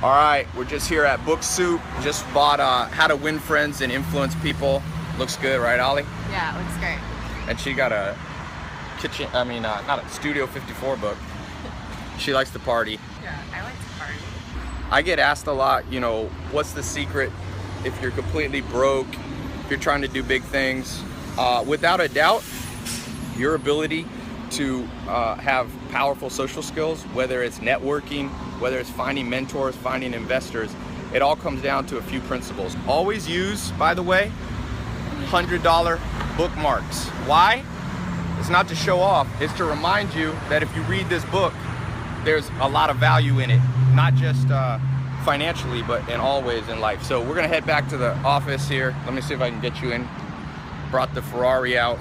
All right, we're just here at Book Soup. Just bought How to Win Friends and Influence People. Looks good, right, Ollie? Yeah, it looks great. And she got a not a Studio 54 book. She likes to party. Yeah, I like to party. I get asked a lot, what's the secret if you're completely broke, if you're trying to do big things? Without a doubt, your ability to have powerful social skills, whether it's networking, whether it's finding mentors, finding investors, it all comes down to a few principles. Always use, by the way, $100 bookmarks. Why? It's not to show off, it's to remind you that if you read this book, there's a lot of value in it, not just financially, but in all ways in life. So we're gonna head back to the office here. Let me see if I can get you in. Brought the Ferrari out.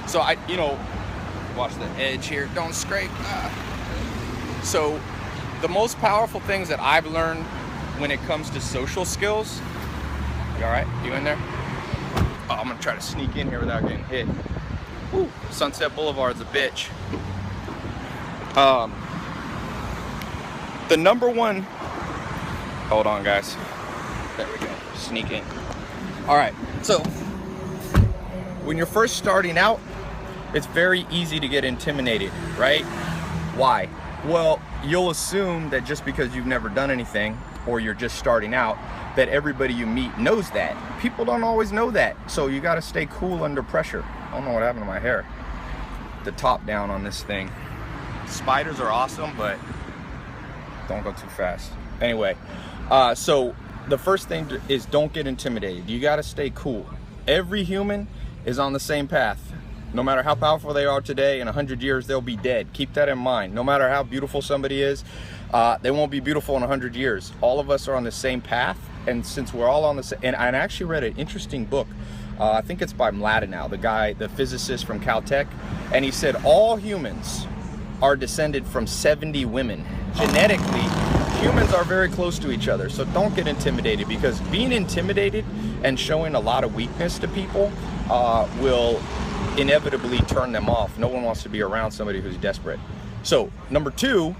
So watch the edge here, don't scrape. So the most powerful things that I've learned when it comes to social skills, you all right, you in there? Oh, I'm gonna try to sneak in here without getting hit. Woo, Sunset Boulevard's a bitch. The number one, hold on guys, there we go, sneak in. All right, so when you're first starting out, it's very easy to get intimidated, right? Why? Well, you'll assume that just because you've never done anything or you're just starting out, that everybody you meet knows that. People don't always know that, so you gotta stay cool under pressure. I don't know what happened to my hair. The top down on this thing. Spiders are awesome, but don't go too fast. Anyway, so the first thing is don't get intimidated. You gotta stay cool. Every human is on the same path. No matter how powerful they are today, in 100 years, they'll be dead. Keep that in mind. No matter how beautiful somebody is, they won't be beautiful in 100 years. All of us are on the same path. And since we're all on the same, and I actually read an interesting book. I think it's by Mlodinow, the guy, the physicist from Caltech. And he said all humans are descended from 70 women. Genetically, humans are very close to each other. So don't get intimidated, because being intimidated and showing a lot of weakness to people will inevitably turn them off. No one wants to be around somebody who's desperate. So number two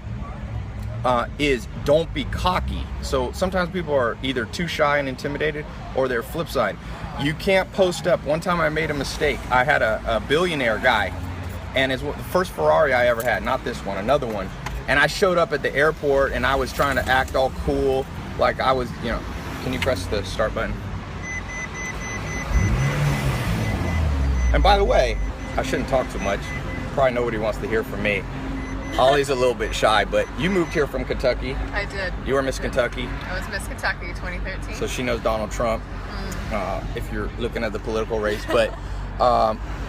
is don't be cocky. So sometimes people are either too shy and intimidated, or their flip side. You can't post up. One time I made a mistake. I had a billionaire guy, and it's the first Ferrari I ever had, not this one, another one. And I showed up at the airport and I was trying to act all cool, like I was, can you press the start button? And by the way, I shouldn't talk too much. Probably nobody wants to hear from me. Ollie's a little bit shy, but you moved here from Kentucky. I did. You were Miss Kentucky. I was Miss Kentucky 2013. So she knows Donald Trump, if you're looking at the political race. But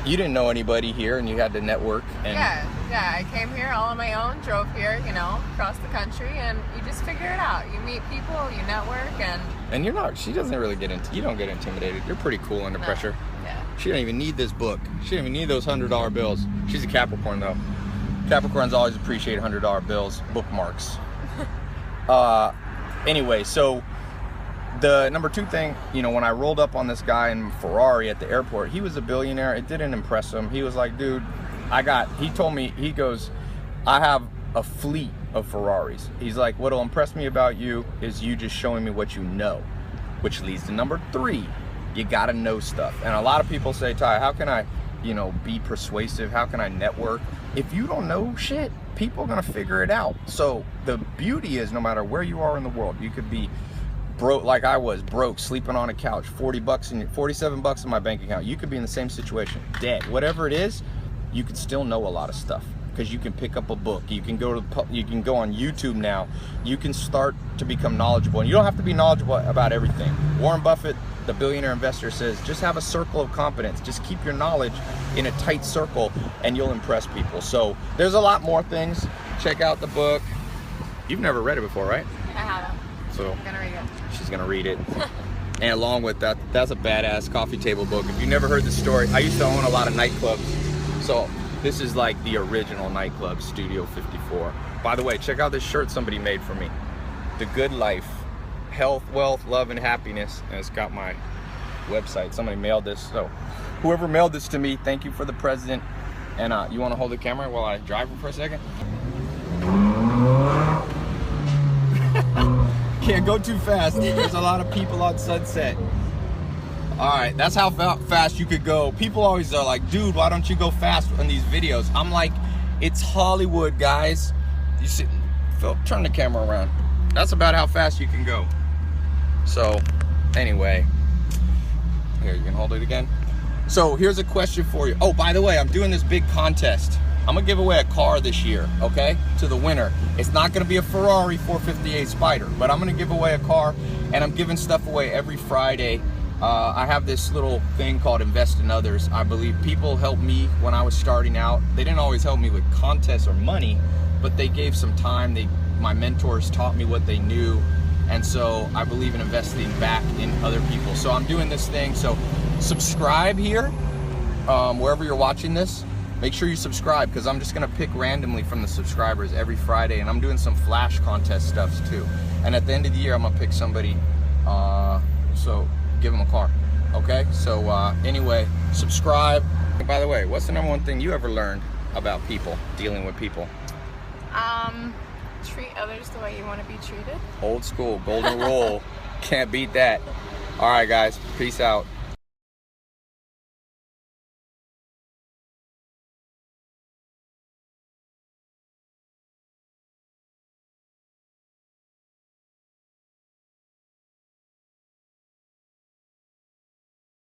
you didn't know anybody here, and you had to network. And yeah, I came here all on my own, drove here, across the country, and you just figure it out. You meet people, you network, and you're not, she doesn't really you don't get intimidated. You're pretty cool under pressure. Yeah. She don't even need this book. She don't even need those $100 bills. She's a Capricorn though. Capricorns always appreciate $100 bills, bookmarks. Anyway, so the number two thing, when I rolled up on this guy in Ferrari at the airport, he was a billionaire. It didn't impress him. He was like, dude, he told me, he goes, I have a fleet of Ferraris. He's like, what'll impress me about you is you just showing me what you know, which leads to number three. You gotta know stuff. And a lot of people say, Ty, how can I, be persuasive? How can I network? If you don't know shit, people are gonna figure it out. So the beauty is, no matter where you are in the world, you could be broke, like I was, broke, sleeping on a couch, 47 bucks in my bank account. You could be in the same situation, dead. Whatever it is, you could still know a lot of stuff, because you can pick up a book. You can go on YouTube now. You can start to become knowledgeable, and you don't have to be knowledgeable about everything. Warren Buffett, the billionaire investor, says just have a circle of competence. Just keep your knowledge in a tight circle and you'll impress people. So there's a lot more things. Check out the book. You've never read it before, right? I haven't. So I'm gonna read it. She's gonna read it. And along with that, that's a badass coffee table book. If you never heard the story, I used to own a lot of nightclubs. So this is like the original nightclub, Studio 54. By the way, check out this shirt somebody made for me. The Good Life. Health, wealth, love, and happiness. And it's got my website. Somebody mailed this. So whoever mailed this to me, thank you for the president. And you want to hold the camera while I drive for a second? go too fast. There's a lot of people on Sunset. All right, that's how fast you could go. People always are like, dude, why don't you go fast in these videos? I'm like, it's Hollywood, guys. You see, Phil, turn the camera around. That's about how fast you can go. So, anyway, here, you can hold it again. So here's a question for you. Oh, by the way, I'm doing this big contest. I'm gonna give away a car this year, okay, to the winner. It's not gonna be a Ferrari 458 Spider, but I'm gonna give away a car, and I'm giving stuff away every Friday. I have this little thing called Invest in Others. I believe people helped me when I was starting out. They didn't always help me with contests or money, but they gave some time. My mentors taught me what they knew, and so I believe in investing back in other people. So I'm doing this thing. So subscribe here, wherever you're watching this. Make sure you subscribe, because I'm just gonna pick randomly from the subscribers every Friday, and I'm doing some flash contest stuffs too. And at the end of the year, I'm gonna pick somebody, so give them a car. Okay, so anyway, subscribe. And by the way, what's the #1 thing you ever learned about people, dealing with people? Treat others the way you want to be treated. Old school, golden rule. Can't beat that. All right, guys, peace out.